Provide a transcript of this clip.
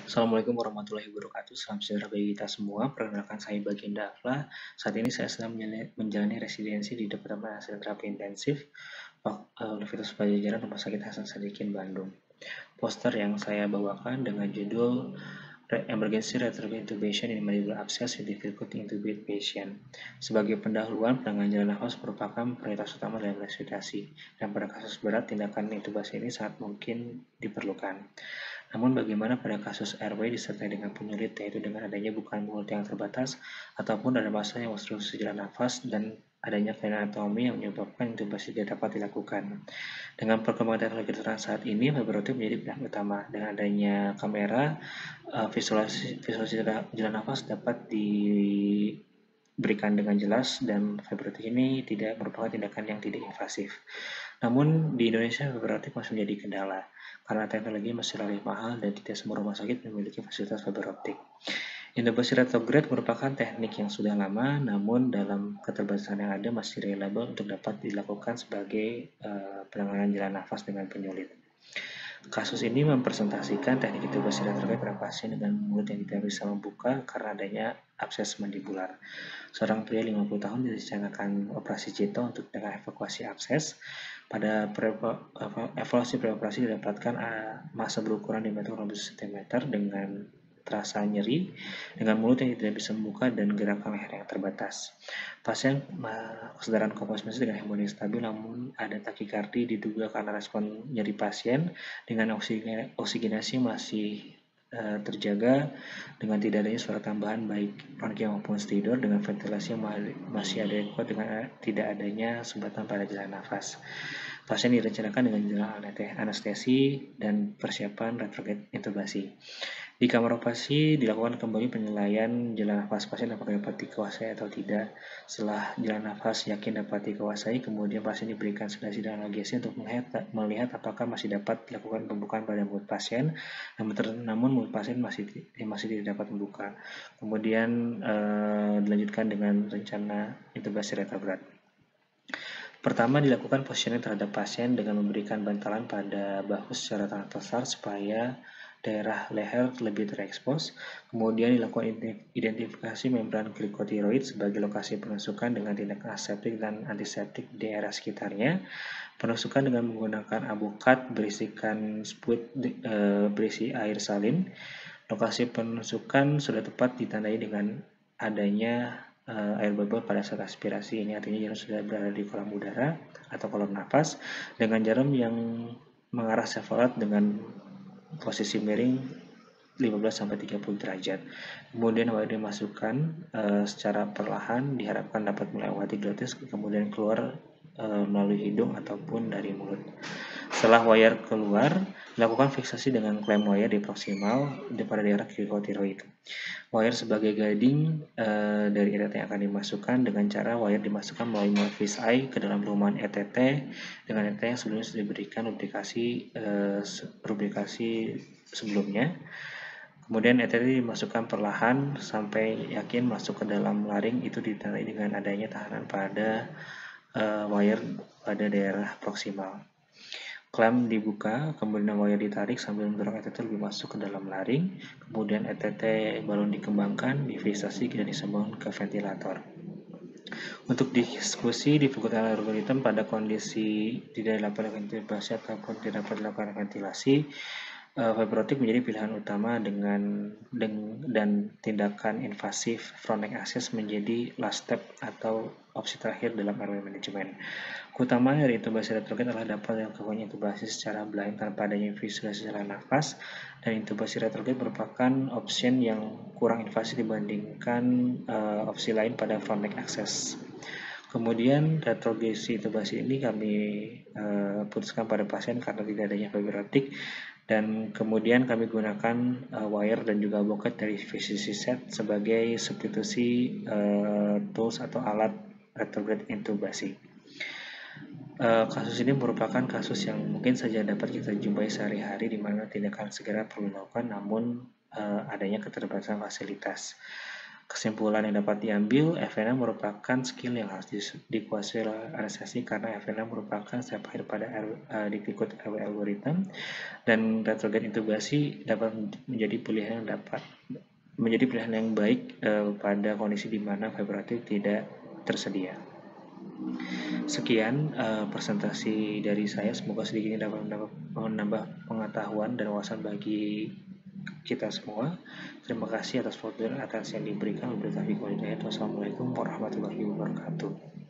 Assalamualaikum warahmatullahi wabarakatuh. Salam sejahtera bagi kita semua. Perkenalkan saya Baginda Afla. Saat ini saya sedang menjalani residensi di Departemen Hasil Terapi Intensif Universitas Padjadjaran Rumah Sakit Hasan Sadikin Bandung. Poster yang saya bawakan dengan judul Emergency Retrograde Intubation in Mandibular Abscess with Difficulty Intubate Patient. Sebagai pendahuluan, penanganan jalan nafas merupakan prioritas utama dalam resusitasi, dan pada kasus berat, tindakan intubasi ini sangat mungkin diperlukan. Namun bagaimana pada kasus airway disertai dengan penyulit, yaitu dengan adanya bukaan mulut yang terbatas, ataupun ada masalah yang obstruksi jalan nafas dan adanya kelainan anatomi yang menyebabkan intubasi tidak dapat dilakukan. Dengan perkembangan teknologi kedokteran saat ini, fiber optik menjadi pilihan utama. Dengan adanya kamera, visualisasi jalan nafas dapat diberikan dengan jelas, dan fiber optik ini tidak merupakan tindakan yang tidak invasif. Namun di Indonesia fiber optik masih menjadi kendala karena teknologi masih relatif mahal dan tidak semua rumah sakit memiliki fasilitas fiber optik. Intubasi retrograde merupakan teknik yang sudah lama, namun dalam keterbatasan yang ada masih reliable untuk dapat dilakukan sebagai penanganan jalan nafas dengan penyulit. Kasus ini mempresentasikan teknik intubasi retrograde pada pasien dengan mulut yang tidak bisa membuka karena adanya abses mandibular. Seorang pria 50 tahun direncanakan operasi JETO untuk dengan evakuasi abses. Pada evaluasi preoperasi didapatkan massa berukuran 5,12 cm dengan terasa nyeri, dengan mulut yang tidak bisa membuka dan gerakan leher yang terbatas. Pasien kesadaran kompas masih dengan hemoglobin stabil, namun ada takikardi diduga karena respon nyeri pasien dengan oksigenasi masih terjaga dengan tidak adanya suara tambahan baik bronkial maupun stridor, dengan ventilasi yang masih adekuat dengan tidak adanya sumbatan pada jalan nafas. Pasien direncanakan dengan jalan anestesi dan persiapan retrograde intubasi. Di kamar operasi dilakukan kembali penilaian jalan nafas pasien apakah dapat dikuasai atau tidak. Setelah jalan nafas yakin dapat dikuasai, kemudian pasien diberikan sedasi dan analgesi untuk melihat apakah masih dapat dilakukan pembukaan pada mulut pasien. Namun mulut pasien masih tidak dapat membuka. Kemudian dilanjutkan dengan rencana intubasi retrograde. Pertama, dilakukan positioning terhadap pasien dengan memberikan bantalan pada bahu secara transversal supaya daerah leher lebih terekspos. Kemudian dilakukan identifikasi membran glikotiroid sebagai lokasi penusukan dengan tindakan aseptik dan antiseptik di area sekitarnya. Penusukan dengan menggunakan abukat berisikan sput berisi air salin. Lokasi penusukan sudah tepat ditandai dengan adanya air bubble pada saat aspirasi. Ini artinya jarum sudah berada di kolom udara atau kolom nafas dengan jarum yang mengarah sevolat dengan posisi miring 15-30 derajat. Kemudian wire dimasukkan secara perlahan, diharapkan dapat melewati glotis kemudian keluar melalui hidung ataupun dari mulut. Setelah wire keluar, lakukan fiksasi dengan klem wire di proksimal pada daerah glikotiroid. Wire sebagai guiding dari ETT yang akan dimasukkan dengan cara wire dimasukkan melalui mulut fish eye ke dalam ruangan ETT dengan ETT yang sebelumnya sudah diberikan rubrikasi sebelumnya. Kemudian ETT dimasukkan perlahan sampai yakin masuk ke dalam laring, itu ditandai dengan adanya tahanan pada wire pada daerah proksimal. Klem dibuka, kemudian wire ditarik sambil mendorong ETT lebih masuk ke dalam laring. Kemudian ETT balon dikembangkan, difiksasi dan disambung ke ventilator. Untuk diskusi dilakukan algoritma pada kondisi tidak dapat ventilasi ataupun tidak dapat dilakukan ventilasi. Fiber optik menjadi pilihan utama dan tindakan invasif front neck access menjadi last step atau opsi terakhir dalam airway management. Keutamaan dari intubasi retrograde adalah dapat dilakukan intubasi secara blind tanpa adanya visualisasi jalan nafas, dan intubasi retrograde merupakan opsi yang kurang invasif dibandingkan opsi lain pada front neck access. Kemudian retrogresi intubasi ini kami putuskan pada pasien karena tidak adanya fiber optik, dan kemudian kami gunakan wire dan juga bucket dari VCC set sebagai substitusi tools atau alat retrograde intubasi. Kasus ini merupakan kasus yang mungkin saja dapat kita jumpai sehari-hari di mana tindakan segera perlu dilakukan namun adanya keterbatasan fasilitas. Kesimpulan yang dapat diambil, FNM merupakan skill yang harus dikuasai oleh organisasi karena FNM merupakan step akhir pada ikut algoritma, dan retrograde integrasi dapat menjadi pilihan yang baik pada kondisi di mana fibrotik tidak tersedia. Sekian presentasi dari saya, semoga sedikit ini dapat menambah pengetahuan dan wawasan bagi kita semua. Terima kasih atas waktu dan atensi yang diberikan. Wassalamualaikum warahmatullahi wabarakatuh.